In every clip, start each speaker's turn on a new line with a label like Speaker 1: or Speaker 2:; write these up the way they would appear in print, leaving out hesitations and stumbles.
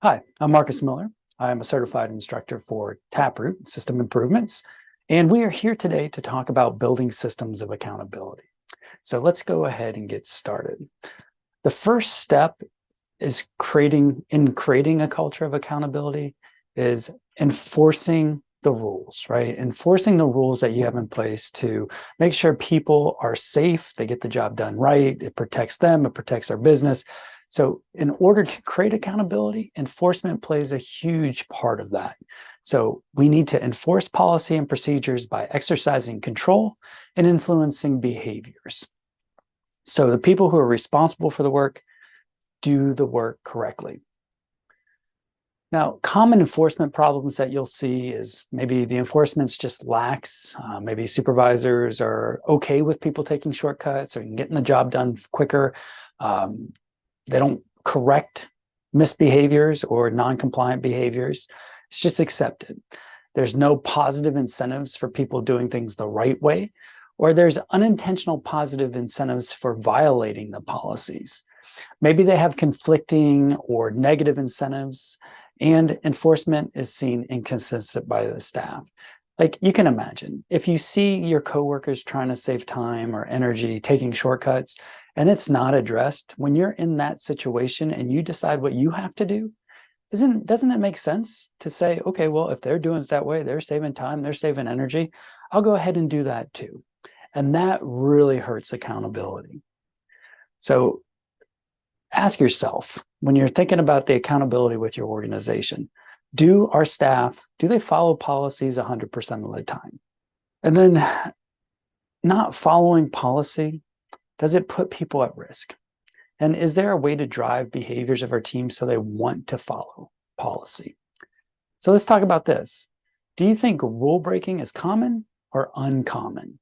Speaker 1: Hi, I'm Marcus Miller. I'm a certified instructor for TapRooT System Improvements, and we are here today to talk about building systems of accountability. So let's go ahead and get started. The first step is creating a culture of accountability is enforcing the rules, right? Enforcing the rules that you have in place to make sure people are safe, they get the job done right, it protects them, it protects our business. So in order to create accountability, enforcement plays a huge part of that. So we need to enforce policy and procedures by exercising control and influencing behaviors. So the people who are responsible for the work do the work correctly. Now, common enforcement problems that you'll see is maybe the enforcement's just lax. Maybe supervisors are okay with people taking shortcuts or getting the job done quicker. They don't correct misbehaviors or non-compliant behaviors. It's just accepted. There's no positive incentives for people doing things the right way, or there's unintentional positive incentives for violating the policies. Maybe they have conflicting or negative incentives, and enforcement is seen inconsistent by the staff. Like you can imagine, if you see your coworkers trying to save time or energy, taking shortcuts, and it's not addressed, when you're in that situation and you decide what you have to do, doesn't it make sense to say, okay, well, if they're doing it that way, they're saving time, they're saving energy, I'll go ahead and do that too. And that really hurts accountability. So ask yourself, when you're thinking about the accountability with your organization, do our staff, do they follow policies 100% of the time? And then not following policy, does it put people at risk? And is there a way to drive behaviors of our team so they want to follow policy? So let's talk about this. Do you think rule breaking is common or uncommon?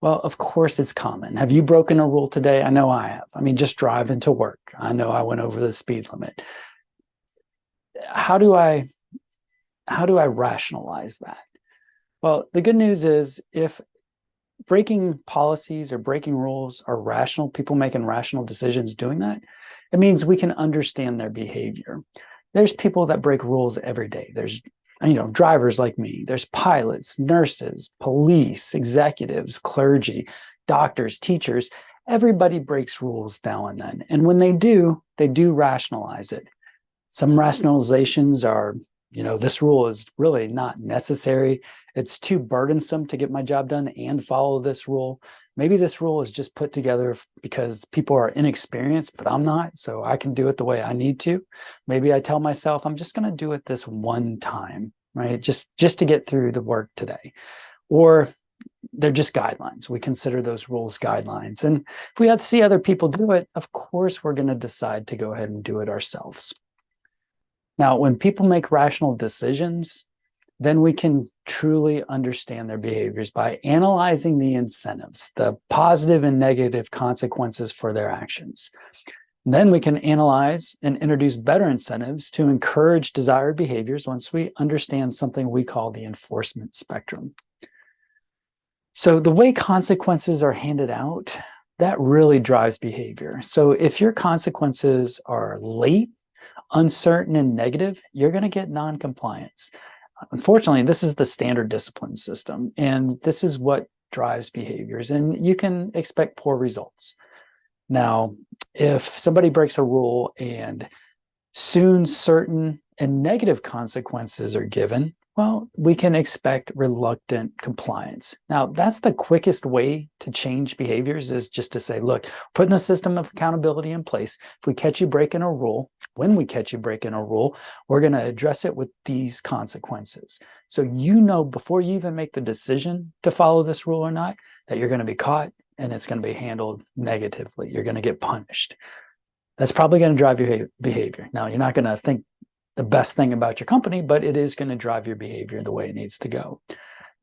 Speaker 1: Well, of course it's common. Have you broken a rule today? I know I have. I mean, just driving to work. I know I went over the speed limit. How do I rationalize that? Well, the good news is if breaking policies or breaking rules are rational, people making rational decisions doing that, it means we can understand their behavior. There's people that break rules every day. There's drivers like me. There's pilots, nurses, police, executives, clergy, doctors, teachers. Everybody breaks rules now and then. And when they do rationalize it. Some rationalizations are, this rule is really not necessary. It's too burdensome to get my job done and follow this rule. Maybe this rule is just put together because people are inexperienced, but I'm not, so I can do it the way I need to. Maybe I tell myself, I'm just going to do it this one time, right? Just to get through the work today. Or they're just guidelines. We consider those rules guidelines. And if we see other people do it, of course, we're going to decide to go ahead and do it ourselves. Now, when people make rational decisions, then we can truly understand their behaviors by analyzing the incentives, the positive and negative consequences for their actions. Then we can analyze and introduce better incentives to encourage desired behaviors once we understand something we call the enforcement spectrum. So the way consequences are handed out, that really drives behavior. So if your consequences are late, uncertain, and negative, you're going to get non-compliance. Unfortunately, this is the standard discipline system, and this is what drives behaviors, and you can expect poor results. Now, if somebody breaks a rule and soon, certain, and negative consequences are given, well, we can expect reluctant compliance. Now, that's the quickest way to change behaviors is just to say, look, putting a system of accountability in place. If we catch you breaking a rule, when we catch you breaking a rule, we're going to address it with these consequences. So before you even make the decision to follow this rule or not, that you're going to be caught and it's going to be handled negatively. You're going to get punished. That's probably going to drive your behavior. Now, you're not going to think the best thing about your company, but it is going to drive your behavior the way it needs to go.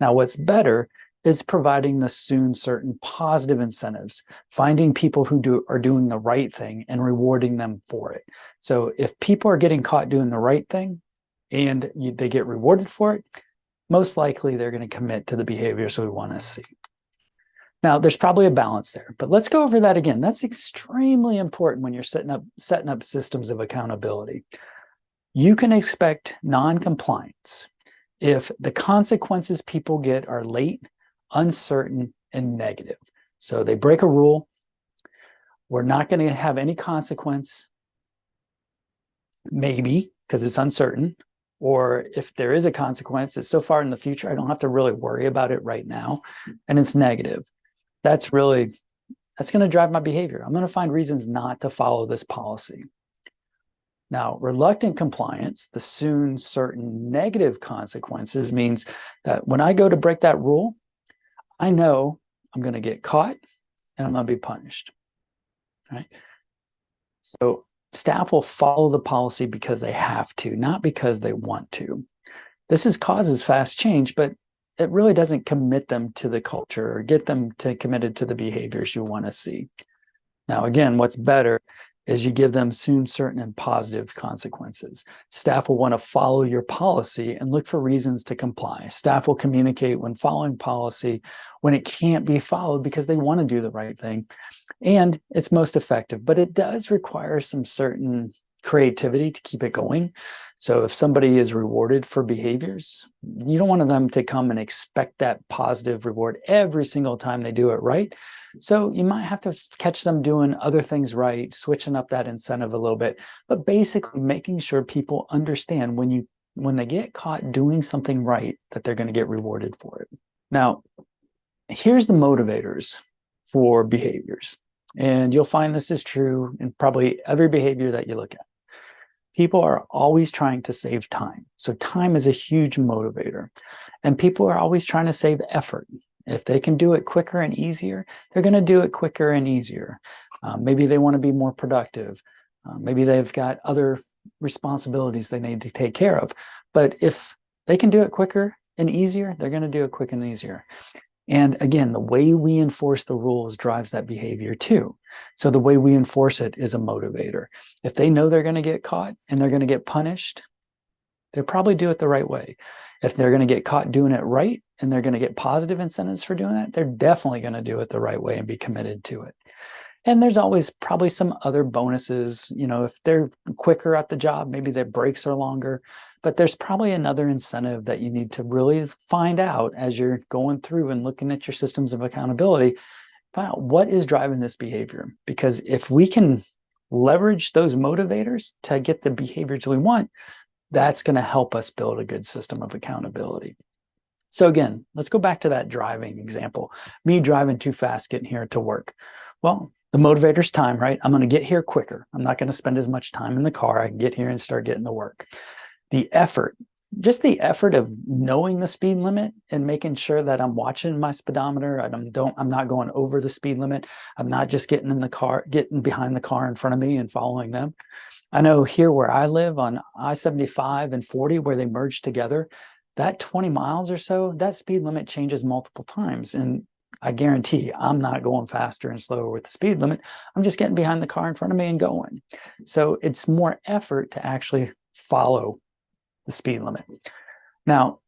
Speaker 1: Now, what's better is providing the soon certain positive incentives, finding people who are doing the right thing and rewarding them for it. So if people are getting caught doing the right thing and they get rewarded for it, most likely they're going to commit to the behaviors we want to see. Now, there's probably a balance there, but let's go over that again. That's extremely important when you're setting up systems of accountability. You can expect non-compliance if the consequences people get are late, uncertain, and negative. So they break a rule, we're not going to have any consequence, maybe because it's uncertain, or if there is a consequence, it's so far in the future, I don't have to really worry about it right now, and it's negative. That's going to drive my behavior. I'm going to find reasons not to follow this policy. Now, reluctant compliance, the soon, certain, negative consequences means that when I go to break that rule, I know I'm going to get caught and I'm going to be punished. Right? So staff will follow the policy because they have to, not because they want to. This causes fast change, but it really doesn't commit them to the culture or get them committed to the behaviors you want to see. Now, again, what's better is you give them soon, certain, and positive consequences. Staff will want to follow your policy and look for reasons to comply. Staff will communicate when following policy when it can't be followed because they want to do the right thing. And it's most effective, but it does require some certain creativity to keep it going. So if somebody is rewarded for behaviors, you don't want them to come and expect that positive reward every single time they do it right. So you might have to catch them doing other things right, switching up that incentive a little bit, but basically making sure people understand when they get caught doing something right, that they're going to get rewarded for it. Now, here's the motivators for behaviors. And you'll find this is true in probably every behavior that you look at. People are always trying to save time. So time is a huge motivator. And people are always trying to save effort. If they can do it quicker and easier, they're going to do it quicker and easier. Maybe they want to be more productive. Maybe they've got other responsibilities they need to take care of. But if they can do it quicker and easier, they're going to do it quick and easier. And again, the way we enforce the rules drives that behavior too. So the way we enforce it is a motivator. If they know they're going to get caught and they're going to get punished, they'll probably do it the right way. If they're going to get caught doing it right and they're going to get positive incentives for doing that, they're definitely going to do it the right way and be committed to it. And there's always probably some other bonuses. If they're quicker at the job, maybe their breaks are longer, but there's probably another incentive that you need to really find out as you're going through and looking at your systems of accountability. Find out what is driving this behavior. Because if we can leverage those motivators to get the behaviors we want, that's going to help us build a good system of accountability. So again, let's go back to that driving example. Me driving too fast, getting here to work. Well, the motivator's time, right? I'm going to get here quicker. I'm not going to spend as much time in the car. I can get here and start getting to work. The effort, just the effort of knowing the speed limit and making sure that I'm watching my speedometer. I'm not going over the speed limit. I'm not just getting in the car, getting behind the car in front of me and following them. I know here where I live on I-75 and 40, where they merge together, that 20 miles or so, that speed limit changes multiple times. And I guarantee I'm not going faster and slower with the speed limit. I'm just getting behind the car in front of me and going. So it's more effort to actually follow the speed limit. Now,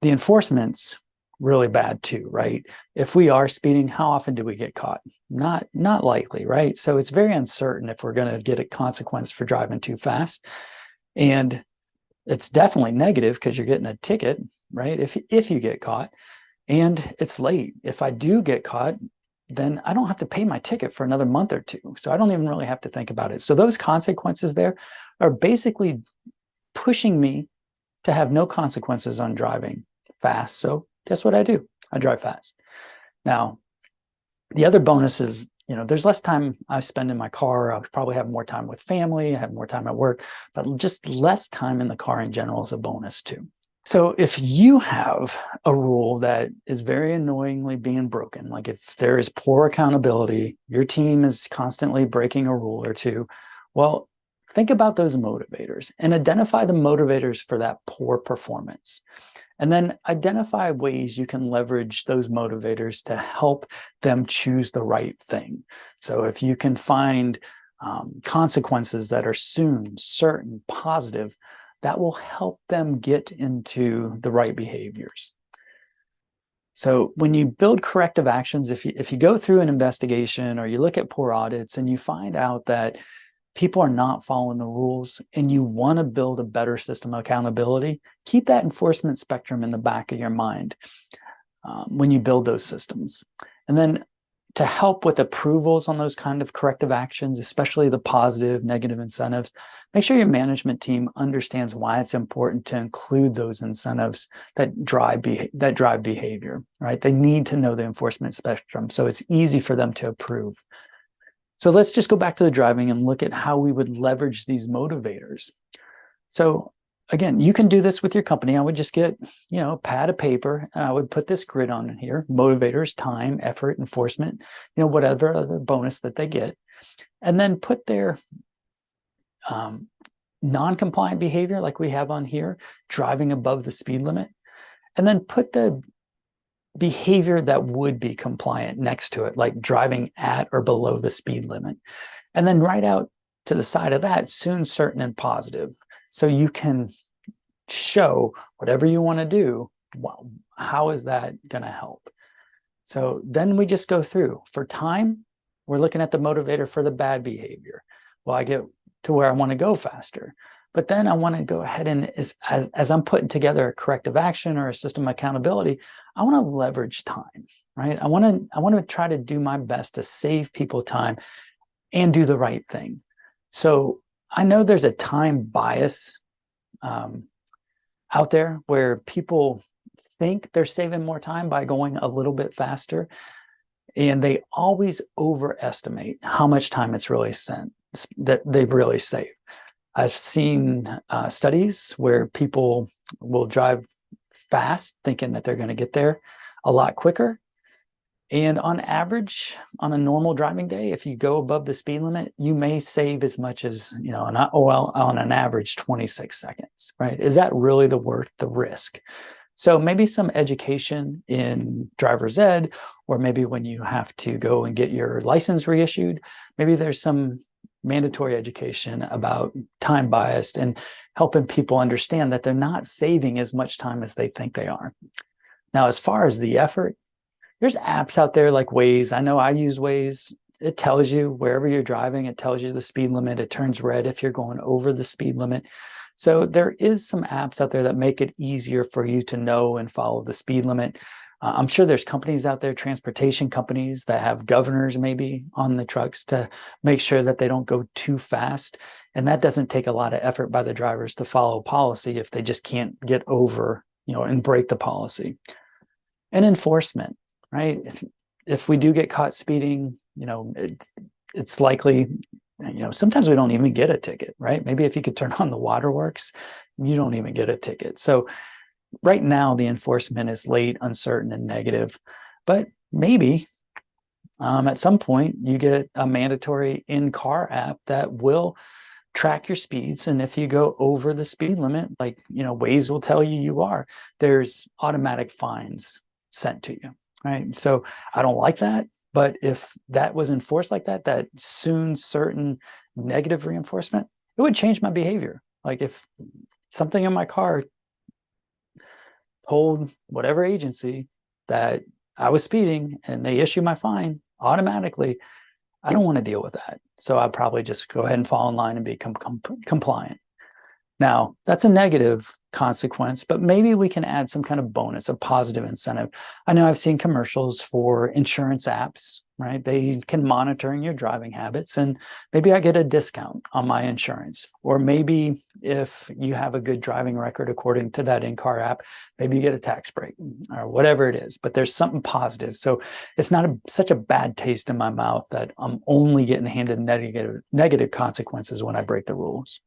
Speaker 1: the enforcement's really bad too, right? If we are speeding, how often do we get caught? Not likely, right? So it's very uncertain if we're going to get a consequence for driving too fast. And it's definitely negative because you're getting a ticket, right? If you get caught. And it's late. If I do get caught, then I don't have to pay my ticket for another month or two. So I don't even really have to think about it. So those consequences there are basically pushing me to have no consequences on driving fast. So guess what I do? I drive fast. Now, the other bonus is, there's less time I spend in my car. I'll probably have more time with family, I have more time at work, but just less time in the car in general is a bonus too. So if you have a rule that is very annoyingly being broken, like if there is poor accountability, your team is constantly breaking a rule or two, well, think about those motivators and identify the motivators for that poor performance. And then identify ways you can leverage those motivators to help them choose the right thing. So if you can find consequences that are soon, certain, positive, that will help them get into the right behaviors. So when you build corrective actions, if you go through an investigation or you look at poor audits and you find out that people are not following the rules and you want to build a better system of accountability, keep that enforcement spectrum in the back of your mind when you build those systems. And then to help with approvals on those kind of corrective actions, especially the positive, negative incentives, make sure your management team understands why it's important to include those incentives that drive behavior, right? They need to know the enforcement spectrum, so it's easy for them to approve. So let's just go back to the driving and look at how we would leverage these motivators. So again, you can do this with your company. I would just get, a pad of paper and I would put this grid on here: motivators, time, effort, enforcement, whatever other bonus that they get, and then put their non-compliant behavior, like we have on here, driving above the speed limit, and then put the behavior that would be compliant next to it, like driving at or below the speed limit. And then right out to the side of that, soon, certain, and positive. So you can show whatever you want to do, well, how is that going to help? So then we just go through. For time, we're looking at the motivator for the bad behavior. Well, I get to where I want to go faster. But then I want to go ahead and as I'm putting together a corrective action or a system of accountability, I want to leverage time, right? I want to try to do my best to save people time and do the right thing. So I know there's a time bias out there where people think they're saving more time by going a little bit faster, and they always overestimate how much time it's really that they've really saved. I've seen studies where people will drive fast thinking that they're going to get there a lot quicker. And on average, on a normal driving day, if you go above the speed limit, you may save as much as, on an average 26 seconds, right? Is that really worth the risk? So maybe some education in driver's ed, or maybe when you have to go and get your license reissued, maybe there's some mandatory education about time bias and helping people understand that they're not saving as much time as they think they are. Now, as far as the effort, there's apps out there like Waze. I know I use Waze. It tells you wherever you're driving, it tells you the speed limit. It turns red if you're going over the speed limit. So there is some apps out there that make it easier for you to know and follow the speed limit. I'm sure there's companies out there, transportation companies, that have governors maybe on the trucks to make sure that they don't go too fast. And that doesn't take a lot of effort by the drivers to follow policy if they just can't get over, and break the policy. And enforcement, right? If we do get caught speeding, it's likely, sometimes we don't even get a ticket, right? Maybe if you could turn on the waterworks, you don't even get a ticket. So right now, the enforcement is late, uncertain, and negative. But maybe at some point, you get a mandatory in-car app that will track your speeds. And if you go over the speed limit, like, Waze will tell you are, there's automatic fines sent to you, right? So I don't like that. But if that was enforced like that, that soon, certain, negative reinforcement, it would change my behavior. Like if something in my car told whatever agency that I was speeding and they issue my fine automatically, I don't want to deal with that. So I'd probably just go ahead and fall in line and become compliant. Now, that's a negative consequence, but maybe we can add some kind of bonus, a positive incentive. I know I've seen commercials for insurance apps, right? They can monitor your driving habits, and maybe I get a discount on my insurance. Or maybe if you have a good driving record according to that in-car app, maybe you get a tax break or whatever it is, but there's something positive. So it's not such a bad taste in my mouth that I'm only getting handed negative consequences when I break the rules.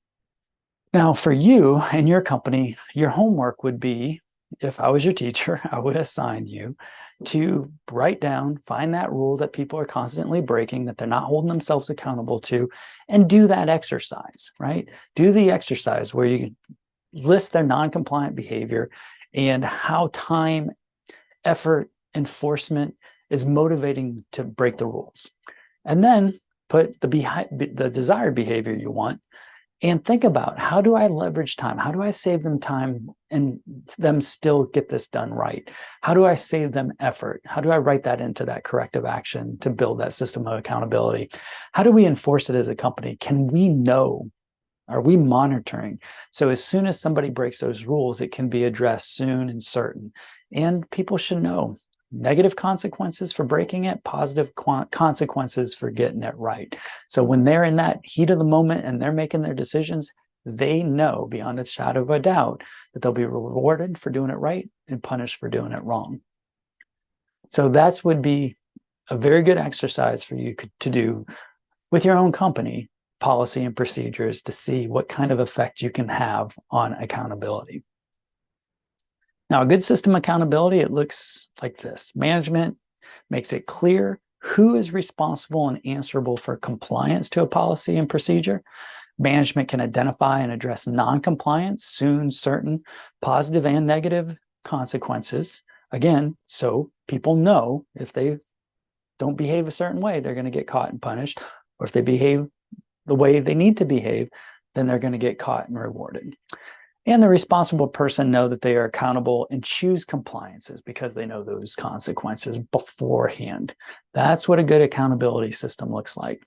Speaker 1: Now, for you and your company, your homework would be, if I was your teacher, I would assign you to write down, find that rule that people are constantly breaking, that they're not holding themselves accountable to, and do that exercise, right? Do the exercise where you list their non-compliant behavior and how time, effort, enforcement is motivating to break the rules. And then put the desired behavior you want And think about, how do I leverage time? How do I save them time and them still get this done right? How do I save them effort? How do I write that into that corrective action to build that system of accountability? How do we enforce it as a company? Can we know? Are we monitoring? So as soon as somebody breaks those rules, it can be addressed soon and certain. And people should know negative consequences for breaking it, positive consequences for getting it right. So when they're in that heat of the moment and they're making their decisions, they know beyond a shadow of a doubt that they'll be rewarded for doing it right and punished for doing it wrong. So that would be a very good exercise for you to do with your own company, policy and procedures, to see what kind of effect you can have on accountability. Now, a good system accountability, it looks like this. Management makes it clear who is responsible and answerable for compliance to a policy and procedure. Management can identify and address non-compliance, soon, certain, positive and negative consequences. Again, so people know if they don't behave a certain way, they're going to get caught and punished. Or if they behave the way they need to behave, then they're going to get caught and rewarded. And the responsible person know that they are accountable and choose compliances because they know those consequences beforehand. That's what a good accountability system looks like.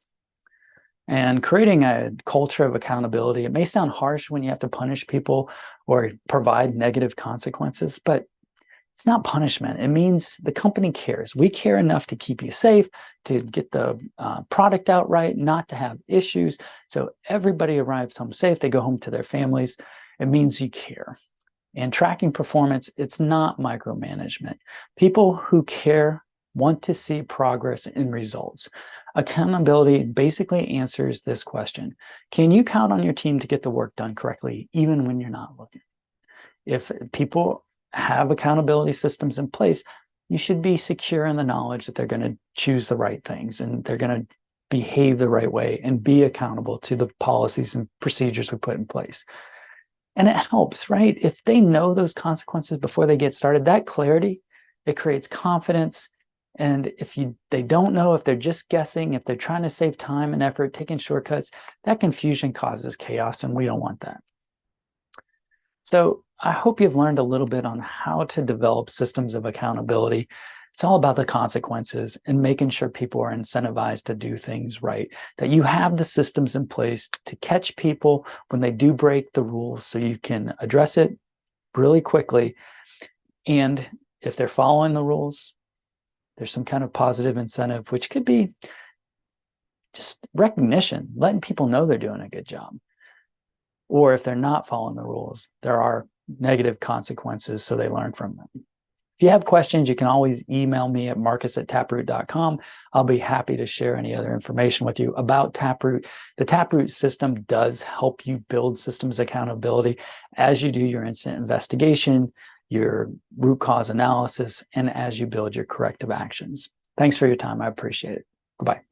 Speaker 1: And creating a culture of accountability, it may sound harsh when you have to punish people or provide negative consequences, but it's not punishment. It means the company cares. We care enough to keep you safe, to get the product out right, not to have issues. So everybody arrives home safe. They go home to their families. It means you care. And tracking performance, it's not micromanagement. People who care want to see progress in results. Accountability basically answers this question. Can you count on your team to get the work done correctly, even when you're not looking? If people have accountability systems in place, you should be secure in the knowledge that they're going to choose the right things and they're going to behave the right way and be accountable to the policies and procedures we put in place. And it helps, right? If they know those consequences before they get started, that clarity, it creates confidence. And if they don't know, if they're just guessing, if they're trying to save time and effort, taking shortcuts, that confusion causes chaos, and we don't want that. So I hope you've learned a little bit on how to develop systems of accountability. It's all about the consequences and making sure people are incentivized to do things right, that you have the systems in place to catch people when they do break the rules so you can address it really quickly. And if they're following the rules, there's some kind of positive incentive, which could be just recognition, letting people know they're doing a good job. Or if they're not following the rules, there are negative consequences, so they learn from them. If you have questions, you can always email me at marcus@taproot.com. I'll be happy to share any other information with you about TapRooT. The TapRooT system does help you build systems accountability as you do your incident investigation, your root cause analysis, and as you build your corrective actions. Thanks for your time. I appreciate it. Goodbye.